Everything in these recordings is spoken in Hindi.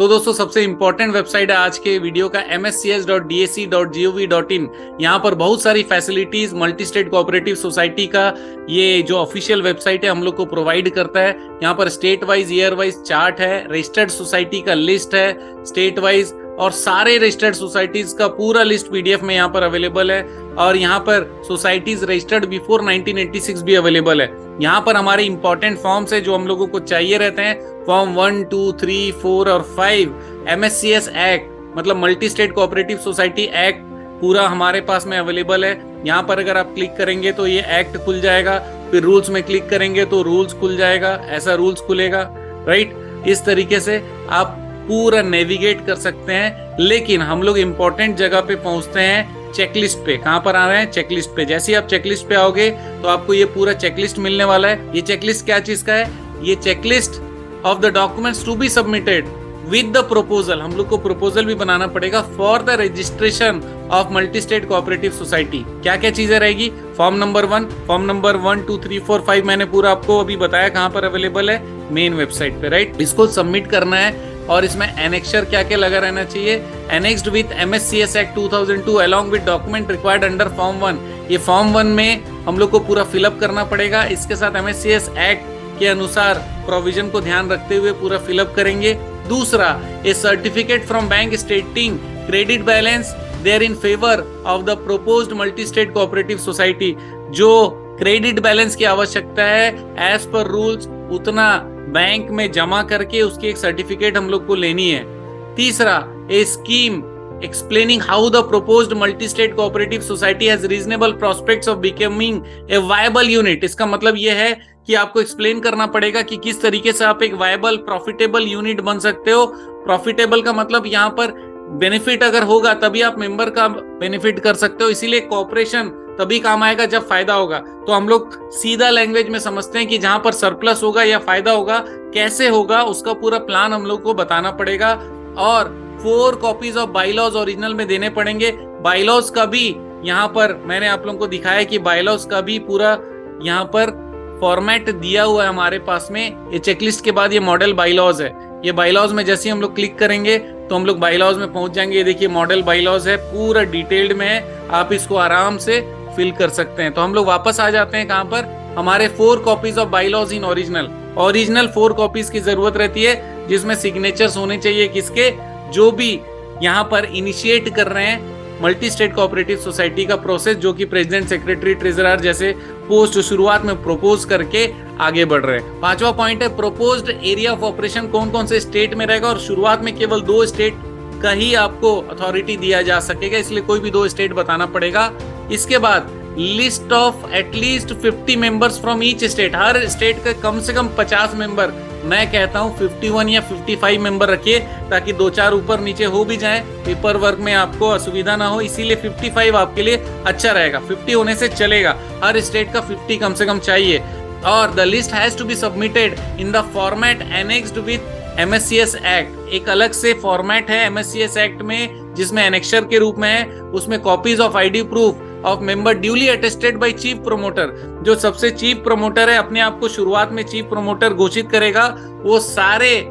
तो दोस्तों सबसे इंपॉर्टेंट वेबसाइट है आज के वीडियो का mscs.dac.gov.in। यहाँ पर बहुत सारी facilities multi state cooperative society का ये जो ऑफिशियल वेबसाइट है हम लोग को प्रोवाइड करता है। यहाँ पर state wise year wise chart है, रजिस्टर्ड सोसाइटी का लिस्ट है स्टेट वाइज, और सारे रजिस्टर्ड सोसाइटीज का पूरा लिस्ट पीडीएफ में यहाँ पर अवेलेबल है। और यहाँ पर सोसाइटीज रजिस्टर्ड बिफोर 1986 भी अवेलेबल है। यहाँ पर हमारे इंपॉर्टेंट फॉर्म्स है जो हम लोगों को चाहिए रहते हैं, फॉर्म 1, 2, 3, 4 और 5। MSCS एक्ट मतलब multi state cooperative society act पूरा हमारे पास में अवेलेबल है। यहाँ पर अगर आप क्लिक करेंगे तो ये एक्ट खुल जाएगा, फिर रूल्स में क्लिक करेंगे तो रूल्स खुल जाएगा, ऐसा रूल्स खुलेगा, राइट। इस तरीके से आप पूरा नेविगेट कर सकते हैं। लेकिन हम लोग इंपॉर्टेंट जगह पे पहुंचते हैं चेकलिस्ट पे। कहां पर आ रहे हैं? चेकलिस्ट पे। जैसे ही आप चेकलिस्ट पे आओगे तो आपको ये पूरा चेकलिस्ट मिलने वाला है। ये चेकलिस्ट क्या चीज का है? ये checklist of the documents to be submitted with the proposal. हम लोग को प्रपोजल भी बनाना पड़ेगा for the registration of multi state cooperative society. क्या क्या चीजें रहेगी? फॉर्म नंबर 1, फॉर्म नंबर 1, 2, 3, 4, 5 मैंने पूरा आपको अभी बताया कहां पर अवेलेबल है, मेन वेबसाइट पे, राइट। इसको सबमिट करना है और इसमें एनेक्सर क्या क्या लगा रहना चाहिए? Annexed with MSCS act 2002 along with document required under form 1। ये फॉर्म 1 में हम लोग को पूरा फिलअप करना पड़ेगा। इसके साथ MSCS एक्ट के अनुसार प्रोविजन को ध्यान रखते हुए पूरा फिलअप करेंगे। दूसरा, a certificate from bank stating credit balance there in favour of the proposed multi state cooperative society. जो क्रेडिट बैलेंस की आवश्यकता है एज पर रूल्स उतना बैंक में जमा करके उसकी एक सर्टिफिकेट हम लोग को लेनी है। तीसरा, ए scheme explaining how the proposed multi-state cooperative society has reasonable prospects of becoming a viable unit। इसका मतलब यह है कि आपको एक्सप्लेन करना पड़ेगा कि किस तरीके से आप एक वायबल प्रॉफिटेबल यूनिट बन सकते हो। प्रॉफिटेबल का मतलब यहाँ पर बेनिफिट अगर होगा तभी आप मेंबर का बेनिफिट कर सकते हो, इसीलिए कॉपरेशन तभी काम आएगा जब फायदा होगा। तो हम लोग सीधा लैंग्वेज में समझते हैं कि जहां पर सरप्लस होगा या फायदा होगा, कैसे होगा उसका पूरा प्लान हम लोग को बताना पड़ेगा। और 4 कॉपीज ऑफ बाइलॉज ओरिजिनल में देने पड़ेंगे। बाइलॉज का भी यहाँ पर मैंने आप लोगों को दिखाया कि बाइलॉज का भी पूरा यहाँ पर फॉर्मेट दिया हुआ है हमारे पास में। ये चेकलिस्ट के बाद ये मॉडल बाइलॉज है। ये बाइलॉज में जैसे ही हम लोग क्लिक करेंगे तो हम लोग बाइलॉज में पहुंच जाएंगे। ये देखिए मॉडल बाइलॉज है, पूरा डिटेल्ड में है, आप इसको आराम से फिल कर सकते हैं। तो हम लोग वापस आ जाते हैं कहां पर? हमारे 4 copies of bylaws in original 4 copies की जरूरत रहती है, जिसमें सिग्नेचर्स होने चाहिए किसके? जो भी यहाँ पर इनिशिएट कर रहे हैं मल्टी स्टेट कोऑपरेटिव सोसाइटी का प्रोसेस, जो कि प्रेसिडेंट, सेक्रेटरी, ट्रेजरर जैसे पोस्ट शुरुआत में प्रपोज करके आगे बढ़ रहे हैं। 5वां पॉइंट है प्रोपोज्ड एरिया ऑफ ऑपरेशन कौन कौन से स्टेट में रहेगा, और शुरुआत में केवल 2 स्टेट का ही आपको अथॉरिटी दिया जा सकेगा, इसलिए कोई भी 2 स्टेट बताना पड़ेगा। इसके बाद list of at least 50 members from each state. Her state का कम से कम 50 मेंबर, मैं कहता हूं 51 या 55 मेंबर रखिए, ताकि 2-4 ऊपर नीचे हो भी जाए, पेपर वर्क में आपको असुविधा ना हो, इसीलिए 55 आपके लिए अच्छा रहेगा। 50 होने से चलेगा, हर स्टेट का 50 कम से कम चाहिए। और the list has to be submitted in the format annexed with MSCS act. एक अलग से फॉर्मेट है MSCS एक्ट में जिसमें एनेक्सर के रूप में है, उसमें copies of ID proof of member duly attested by chief promoter. जो सबसे चीफ प्रोमोटर है, अपने आप को शुरुआत में चीफ प्रोमोटर घोषित करेगा, वो सारे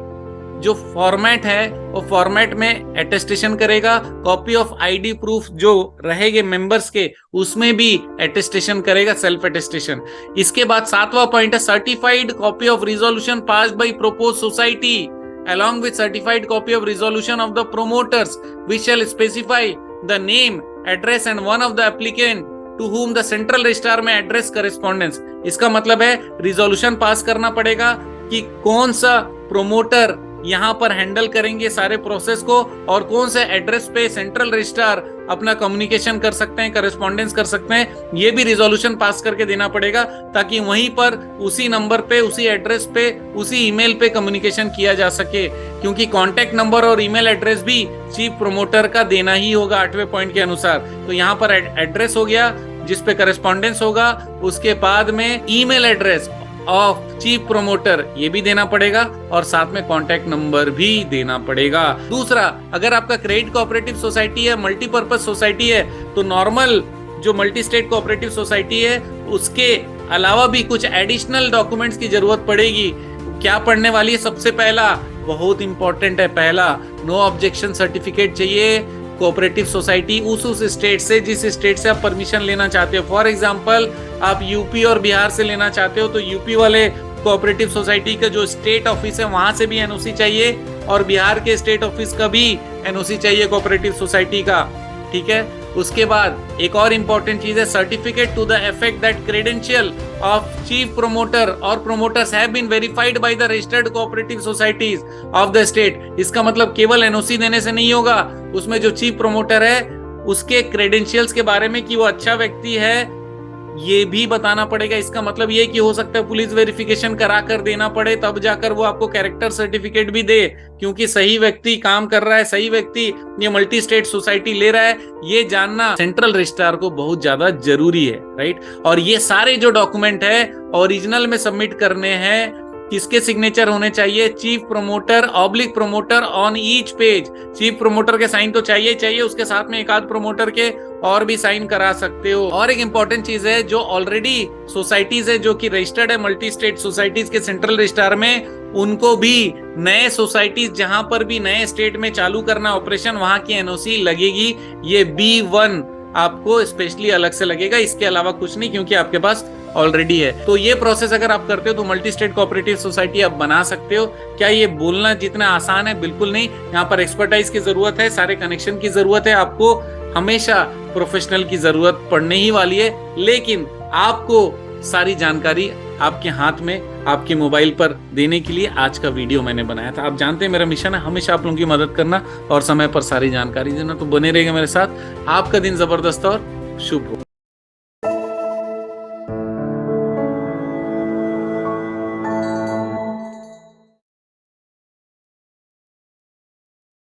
जो फॉर्मेट है वो फॉर्मेट में अटेस्टेशन करेगा। कॉपी ऑफ ID प्रूफ जो रहेंगे मेंबर्स के, उसमें भी अटेस्टेशन करेगा, सेल्फ अटेस्टेशन। इसके बाद 7वां पॉइंट है certified copy of resolution passed by propose society along with certified copy of resolution of the promoters which shall specify the name, address and one of the applicant to whom the central registrar may address correspondence। इसका मतलब है रिजोल्यूशन पास करना पड़ेगा कि कौन सा प्रोमोटर यहाँ पर हैंडल करेंगे सारे प्रोसेस को, और कौन से एड्रेस पे सेंट्रल रजिस्ट्रार अपना कम्युनिकेशन कर सकते हैं, करस्पॉन्डेंस कर सकते हैं। ये भी रिजोल्यूशन पास करके देना पड़ेगा, ताकि वहीं पर उसी नंबर पे, उसी एड्रेस पे, उसी ईमेल पे कम्युनिकेशन किया जा सके, क्योंकि कॉन्टैक्ट नंबर और ईमेल एड्रेस भी चीफ प्रोमोटर का देना ही होगा 8वें पॉइंट के अनुसार। तो यहाँ पर एड्रेस हो गया जिसपे करस्पॉन्डेंस होगा, उसके बाद में email address of chief promoter ये भी देना पड़ेगा, और साथ में कॉन्टैक्ट नंबर भी देना पड़ेगा। दूसरा, अगर आपका क्रेडिट कोऑपरेटिव सोसाइटी है, मल्टीपर्पज सोसाइटी है, तो नॉर्मल जो मल्टी स्टेट कोऑपरेटिव सोसाइटी है उसके अलावा भी कुछ एडिशनल डॉक्यूमेंट्स की जरूरत पड़ेगी। क्या पढ़ने वाली है? सबसे पहला बहुत इंपॉर्टेंट है। पहला, नो ऑब्जेक्शन सर्टिफिकेट चाहिए कोऑपरेटिव सोसाइटी उस स्टेट से जिस स्टेट से आप परमिशन लेना चाहते हो। फॉर एग्जांपल आप यूपी और बिहार से लेना चाहते हो तो यूपी वाले कोऑपरेटिव सोसाइटी का जो स्टेट ऑफिस है वहां से भी एनओसी चाहिए और बिहार के स्टेट ऑफिस का भी एनओसी चाहिए कोऑपरेटिव सोसाइटी का, ठीक है। उसके बाद एक और इंपॉर्टेंट चीज है, certificate to the effect that credential of chief promoter और promoters have been verified by the registered cooperative societies of the state. इसका मतलब केवल एनओसी देने से नहीं होगा, उसमें जो चीफ प्रोमोटर है उसके क्रेडेंशियल्स के बारे में कि वो अच्छा व्यक्ति है ये भी बताना पड़ेगा। इसका मतलब ये कि हो सकता है पुलिस वेरिफिकेशन करा कर देना पड़े, तब जाकर वो आपको कैरेक्टर सर्टिफिकेट भी दे, क्योंकि सही व्यक्ति काम कर रहा है, सही व्यक्ति ये मल्टी स्टेट सोसाइटी ले रहा है, ये जानना सेंट्रल रजिस्ट्रार को बहुत ज्यादा जरूरी है, राइट। और ये सारे जो डॉक्यूमेंट है ओरिजिनल में सबमिट करने हैं। किसके सिग्नेचर होने चाहिए? Chief promoter oblique promoter on each page. Chief promoter के साइन तो चाहिए चाहिए, उसके साथ में एक आध प्रोमोटर के और भी साइन करा सकते हो। और एक इंपॉर्टेंट चीज है, जो ऑलरेडी सोसाइटीज है जो कि रजिस्टर्ड है मल्टी स्टेट सोसाइटीज के सेंट्रल रजिस्ट्रार में, उनको भी नए सोसाइटीज जहां पर भी नए स्टेट में चालू करना ऑपरेशन वहां की एनओसी लगेगी। ये B1 आपको स्पेशली अलग से लगेगा, इसके अलावा कुछ नहीं, क्योंकि आपके पास ऑलरेडी है। तो ये प्रोसेस अगर आप करते हो तो मल्टी स्टेट कोऑपरेटिव सोसाइटी आप बना सकते हो। क्या ये बोलना जितना आसान है? बिल्कुल नहीं। यहाँ पर एक्सपर्टाइज की जरूरत है, सारे कनेक्शन की जरूरत है, आपको हमेशा प्रोफेशनल की जरूरत पड़ने ही वाली है, लेकिन आपको सारी जानकारी आपके हाथ में आपके मोबाइल पर देने के लिए आज का वीडियो मैंने बनाया था। आप जानते हैं मेरा मिशन है हमेशा आप लोगों की मदद करना और समय पर सारी जानकारी देना, तो बने रहेगा मेरे साथ। आपका दिन जबरदस्त और शुभ हो।